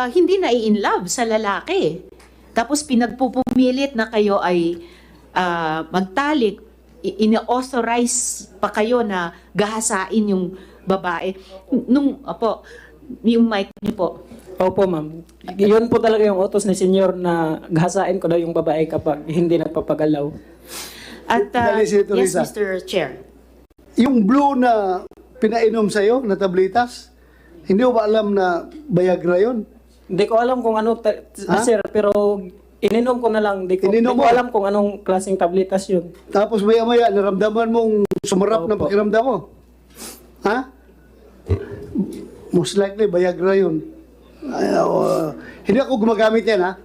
hindi na in love sa lalaki. Tapos pinagpupumilit na kayo ay magtalik, ina-authorize pa kayo na gahasain yung babae. Yung mic niyo po. Opo, ma'am. Yun po talaga yung utos ni Senyor na gahasain ko daw yung babae kapag hindi nagpapagalaw. At, Dali, Senator yes, Risa. Mr. Chair. Yung blue na pinainom sa'yo, na tablitas, hindi mo ba alam na Viagra yun? Hindi ko alam kung ano, sir, pero ininom ko na lang. Hindi ko Ininom mo? alam kung anong klaseng tablitas yun. Tapos maya-maya, naramdaman mong sumarap ng Opo. pakiramdam mo. Ha? Most likely, Viagra yun. Hindi ako gumagamit yan, ha?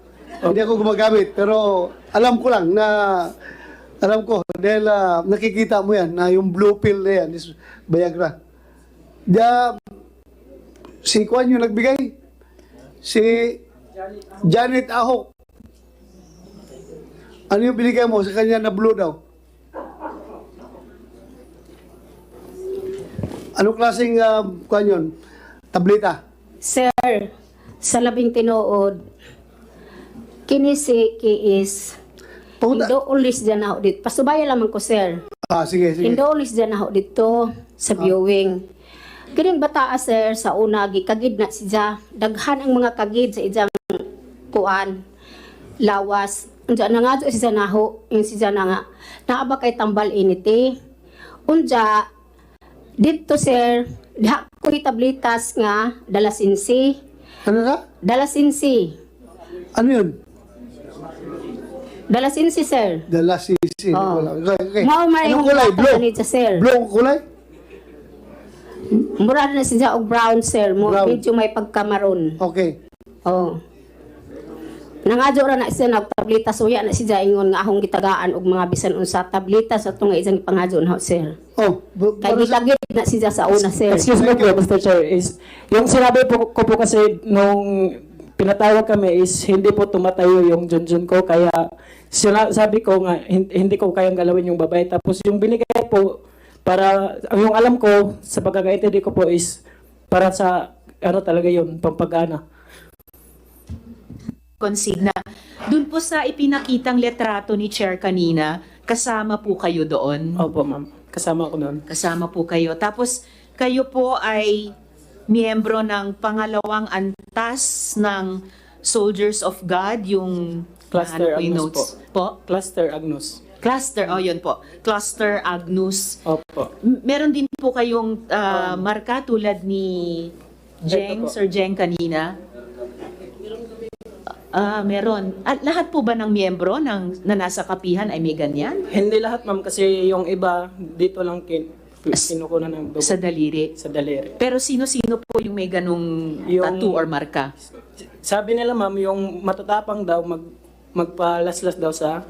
Hindi ako gumagamit. Pero alam ko lang na, alam ko, dahil nakikita mo yan, na yung blue pill na yan is Viagra. Si Kwan yung nagbigay? Si Janet Ahok. Ano yung binigay mo sa kanya na blue daw? Anong klaseng Kwan yun? Tableta? Sir, sa labing tinuod, kinisi is Pumunta. Indo ulis dyan ako dito. Pasubaya lamang ko, sir. Sige. Indo ulis dyan ako dito sa viewing. Kining bata, sir, sa una, gikagid na siya. Daghan ang mga kagid sa ijang kuan. Lawas. Unja na nga siya naho. Yung siya na nga. Naaba kay tambal initi. Unja, dito, sir, diha ko tablitas nga, dalasinsi. Ano na? Dalasinsi. Ano yun? Dalasinsi, sir. Dala sisi. Oh. Okay. Mao may Anong kulay? Blue? Sa sir. Blue ang kulay? Mura na siya og brown, sir. Brown. Medyo may pagkamaroon. Okay. Oh. Nangadyo ra na siya nagtablita suya na siya ingon nga ahong gitagaan og mga bisan unsa tablita sa tunga isang pangadyo na sir. Oh, Kay gitagid na siya sa una, sir. Excuse me po, Mr. Chair, is yung sinabi ko po kasi nung pinatawag kami is hindi po tumatayo yung junjun ko, kaya sabi ko nga hindi ko kayang galawin yung babae, tapos yung binigay po para yung alam ko sa pagkakaintindi ko po is para sa ano talaga yun, pampagana. Consigna. Doon po sa ipinakitang letrato ni Chair kanina, kasama po kayo doon. Opo, ma'am. Kasama ko noon. Kasama po kayo. Tapos kayo po ay miyembro ng pangalawang antas ng Soldiers of God, yung Cluster po yung Agnus notes po. Cluster Agnus. Cluster, yun po. Cluster Agnus. Opo. Meron din po kayong marka tulad ni Jeng, Ito po. Sir Jeng kanina. Meron. At lahat po ba ng miyembro na nasa kapihan ay may ganyan? Hindi lahat, ma'am, kasi yung iba dito lang kinukunan ng dugo Sa daliri. sa daliri. Pero sino-sino po yung may ganung Yung- tattoo or marka? Sabi nila, ma'am, yung matatapang daw magpalaslas daw sa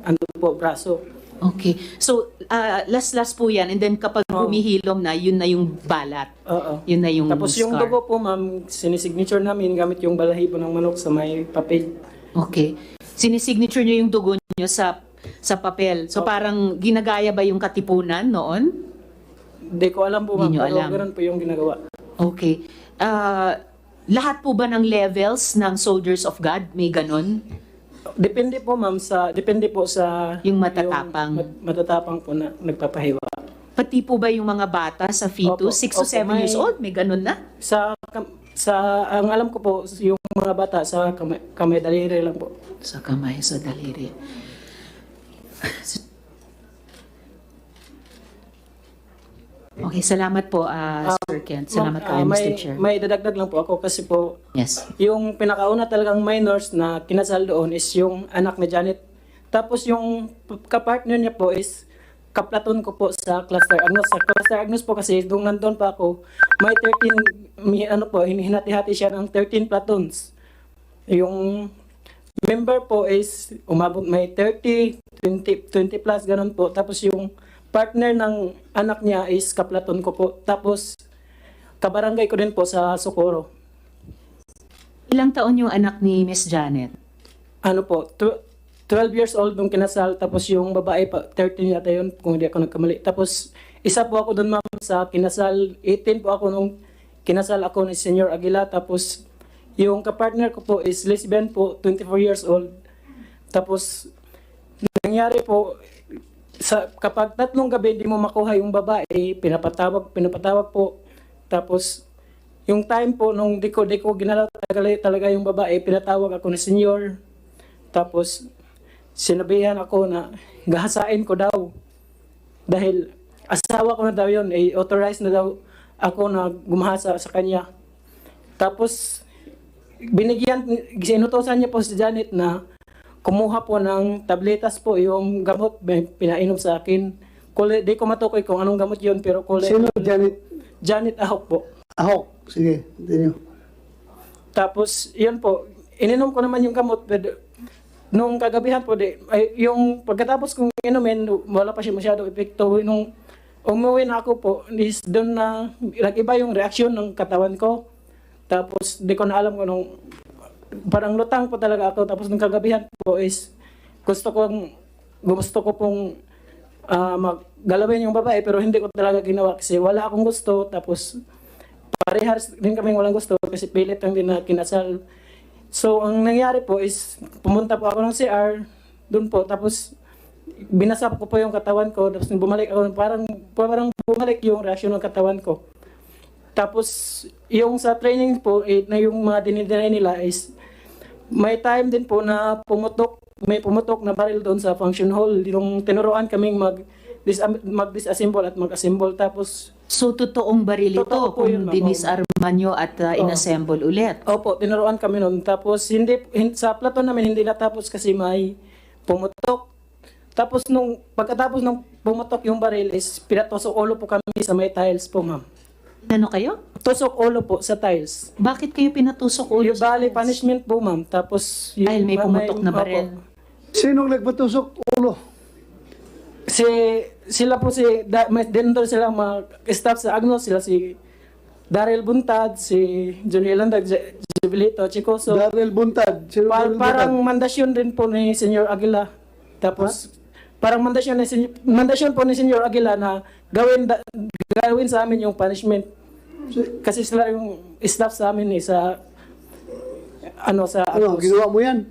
ano po, braso. Okay. So, last po yan. And then kapag humihilom na, yun na yung balat. Oo. Yun na yung Tapos yung scar. dugo po, ma'am, sinisignature namin gamit yung balahibo ng manok sa may papel. Okay. Sinisignature nyo yung dugo nyo sa papel. So, parang ginagaya ba yung katipunan noon? Hindi ko alam po, ma'am, Hindi nyo pero alam. ganun po yung ginagawa. Okay. Lahat po ba ng levels ng Soldiers of God may ganon? Depende po, ma'am, depende po sa Yung matatapang. matatapang po na nagpapahiwa. Pati po ba yung mga bata sa fetus, 6 to Opo, 7 years may- old, may ganon na? Ang alam ko po, yung mga bata sa kamay daliri lang po. Sa kamay, sa daliri. Okay, salamat po, Sir Kent. Salamat kayo, Mr. Chair. May dadagdag lang po ako kasi po, Yes. yung pinakauna talagang minors na kinasal doon is yung anak ni Janet. Tapos yung kapartner niya po is kaplaton ko po sa Cluster Agnus. Sa Cluster Agnus po kasi doon nandun pa ako, may hinati-hati siya ng 13 platoons. Yung member po is umabot may 30, 20 plus ganun po. Tapos yung partner ng anak niya is kaplaton ko po. Tapos kabarangay ko din po sa Socorro. Ilang taon yung anak ni Miss Janet? Ano po, 12 years old nung kinasal, tapos yung babae pa, 13 yata yun, kung hindi ako nagkamali. Tapos, isa po ako doon, ma'am, sa kinasal, 18 po ako nung kinasal ako ni Senyor Aguila, tapos Yung kapartner ko po is lesbian po, 24 years old. Tapos, nangyari po, kapag 3 gabi hindi mo makuha yung babae, pinapatawag po. Tapos, yung time po, nung di ko ginalaw talaga yung babae, pinatawag ako ni senyor. Tapos, sinabihan ako na gahasain ko daw. Dahil asawa ko na daw yun, authorized na daw ako na gumahasa sa kanya. Tapos, sinutosan niya po si Janet na kumuha po ng tabletas po, yung gamot pinainom sa akin. Di ko matukoy kung anong gamot yun, pero Sino, Janet? Janet Ahok po. Ahok. Sige, continue. Tapos, yun po, ininom ko naman yung gamot, pero nung kagabihan po, yung pagkatapos kong inumin, wala pa siya masyado epekto. Nung umuwi na ako po, doon na nag-iba yung reaksyon ng katawan ko. Tapos, di ko na alam kung anong, parang lutang po talaga ako. Tapos, nung kagabihan po is, gusto ko pong maggalawin yung babae, pero hindi ko talaga ginawa kasi wala akong gusto. Tapos, parehas din kaming walang gusto kasi pilit lang din na kinasal. So, ang nangyari po is, pumunta po ako ng CR, doon po, tapos, binasap ko po yung katawan ko, tapos bumalik ako, parang bumalik yung reaksyon ng katawan ko. Tapos, yung sa training po, na yung mga dinidinay nila is, may time din po na may pumutok na baril doon sa function hall, yung tinuruan kaming mag-disassemble at mag-assemble, tapos, So, totoong baril ito Totoo po yun, kung ma'am. dinisarman nyo at inassemble ulit. opo, tinuruan kami noon. Tapos sa platon namin hindi natapos kasi may pumutok. Tapos pagkatapos ng pumutok yung baril is pinatusok ulo po kami sa may tiles po, ma'am. Ano kayo? Tusok ulo po sa tiles. Bakit kayo pinatusok ulo? Yung bali punishment po, ma'am. Tapos Dahil may pumutok na opo. baril. Sinong nagpatusok ulo? Sila po dentro sila mga staff sa Agnos, sila si Daryl Buntad, si Johnny Elandag, Jubilito, Chicoso. Darrell Buntad. Sino Darrell Parang Buntad? mandasyon din po ni Senyor Aguila. Tapos, parang mandasyon po ni Senyor Aguila na gawin sa amin yung punishment. Kasi sila yung staff sa amin sa Ano, Agnos. ginawa mo yan?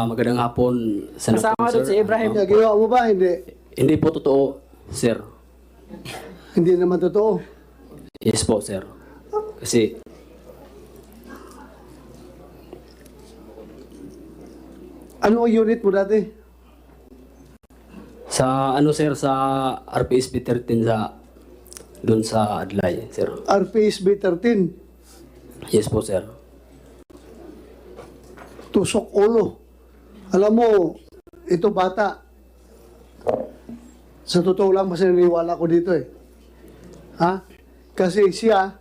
Magandang hapon, Senator, Kasama doon sir. si Ibrahim. Ginawa mo ba? Hindi. Hindi po totoo, sir. Hindi naman totoo. Yes po, sir. Kasi, Ano ang unit mo dati? sir, sa RPSB 13 doon sa Adlay, sir. RPSB 13. Yes po, sir. Tusok ulo. Alam mo, ito bata. Sa totoo lang, mas naniniwala ko dito eh. Ha? Kasi siya,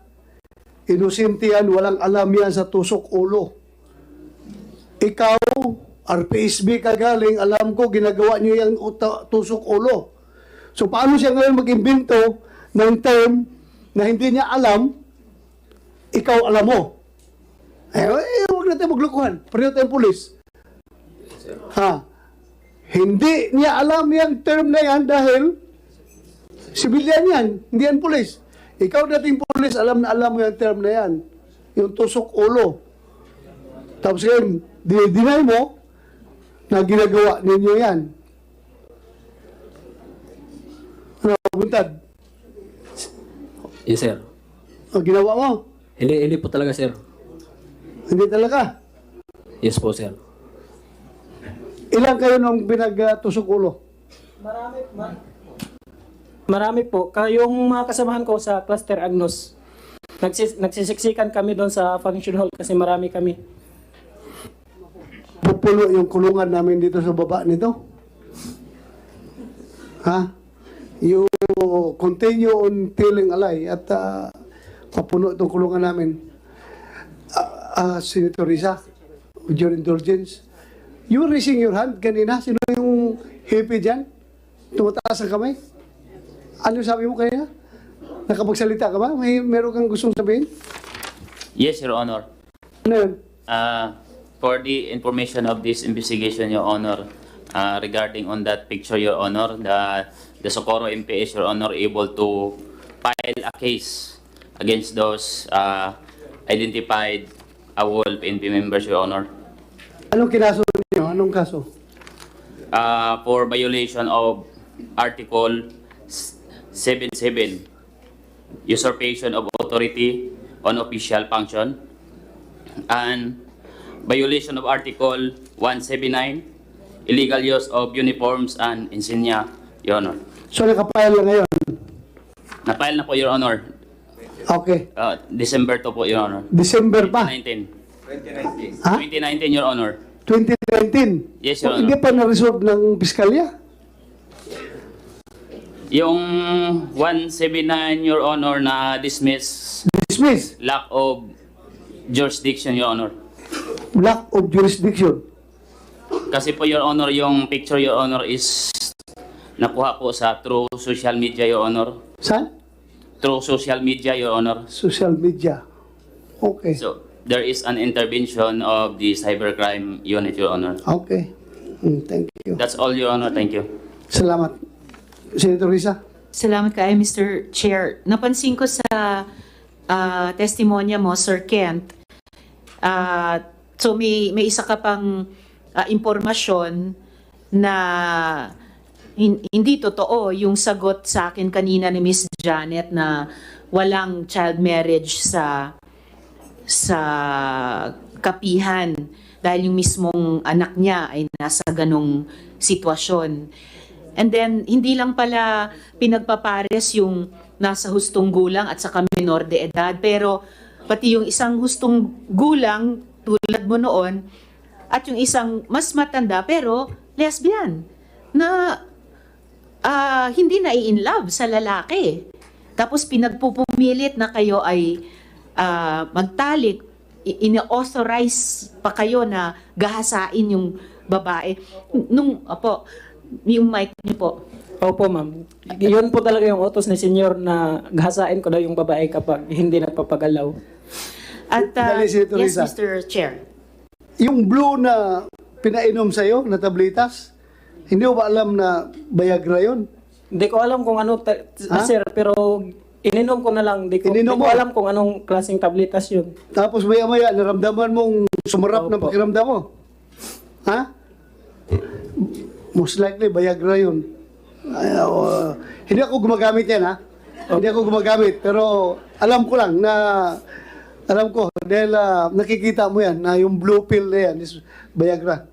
inusinti yan, walang alam yan sa tusok ulo. Ikaw, RPSB ka galing, alam ko, ginagawa niyo yung tusok ulo. So, paano siya ngayon mag-imbento ng term na hindi niya alam, ikaw alam mo? Huwag natin maglukuhan. Pareho tayong pulis. Ha? Hindi niya alam yung term na yan dahil sibilyan yan, hindi yan pulis. Ikaw dating pulis, alam na alam mo yung term na yan. Yung tusok ulo. Tapos ngayon, dinay mo na ginagawa ninyo yan. Ano, Buntad? Yes, sir. O, ginawa mo? Hindi po talaga, sir. Hindi talaga. Yes po, sir. Ilan kayo nung pinagtusok ulo? Marami po. Yung mga kasamahan ko sa Cluster Agnos, nagsisiksikan kami doon sa function hall kasi marami kami. Pupulo yung kulungan namin dito sa baba nito? Ha? You continue on telling a lie at papuno itong kulungan namin. Senator Risa, with your indulgence, you were raising your hand kanina. Sino yung hippie dyan? Tumataas ang kamay? Ano sabi mo kanina? Nakapagsalita ka ba? Meron kang gustong sabihin? Yes, Your Honor. Ano yun? For the information of this investigation, Your Honor, regarding on that picture, Your Honor, the Socorro MPS, Your Honor, able to file a case against those identified a wolf PNP members, Your Honor, Anong kinaso niyo? Anong kaso? for violation of Article 77, usurpation of authority on official function, and violation of Article 179, illegal use of uniforms and insignia, Your Honor. So nakapayal lang ngayon. Na-file na po, Your Honor. Okay. December 2 po, Your Honor. December pa? 2019. Ha? 2019, Your Honor. 2019? Yes, Your O, hindi Honor. pa na-resolve ng piskalya? Yung 179, Your Honor, na dismiss Dismiss. lack of jurisdiction, Your Honor. Lack of jurisdiction. Kasi po, Your Honor, yung picture, Your Honor, is nakuha po sa through social media, Your Honor. Saan? Through social media, Your Honor. Social media. Okay. So, there is an intervention of the cybercrime unit, Your Honor. Okay. Thank you. That's all, Your Honor. Thank you. Salamat. Senator Risa? Salamat kayo, Mr. Chair. Napansin ko sa testimonya mo, Sir Kent, so may isa ka pang impormasyon na hindi totoo yung sagot sa akin kanina ni Miss Janet na walang child marriage sa kapihan dahil yung mismong anak niya ay nasa ganong sitwasyon. And then, hindi lang pala pinagpapares yung nasa hustong gulang at saka minor de edad, pero pati yung isang hustong gulang tulad mo noon at yung isang mas matanda pero lesbian na hindi na in love sa lalaki. Tapos pinagpupumilit na kayo ay magtalik, ini-authorize pa kayo na gahasain yung babae. Yung mic niyo po. Opo, ma'am. Yun po talaga yung utos ni Senyor na gahasain ko daw yung babae kapag hindi nagpapagalaw. At Dali, Senator yes, Risa. Mr. Chair. Yung blue na pinainom sa'yo, na tablitas, hindi mo ba alam na Viagra yun? Hindi ko alam kung ano, Ha? sir, pero ininom ko na lang. Di ko Ininom mo? alam kung anong klaseng tabletas yun. Tapos maya-maya, naramdaman mong sumarap ng Opo. pakiramdam mo. Ha? Most likely, Viagra yun. Hindi ako gumagamit yan, ha? Hindi ako gumagamit. Pero alam ko lang na, alam ko, dahil nakikita mo yan, na yung blue pill na yan is Viagra.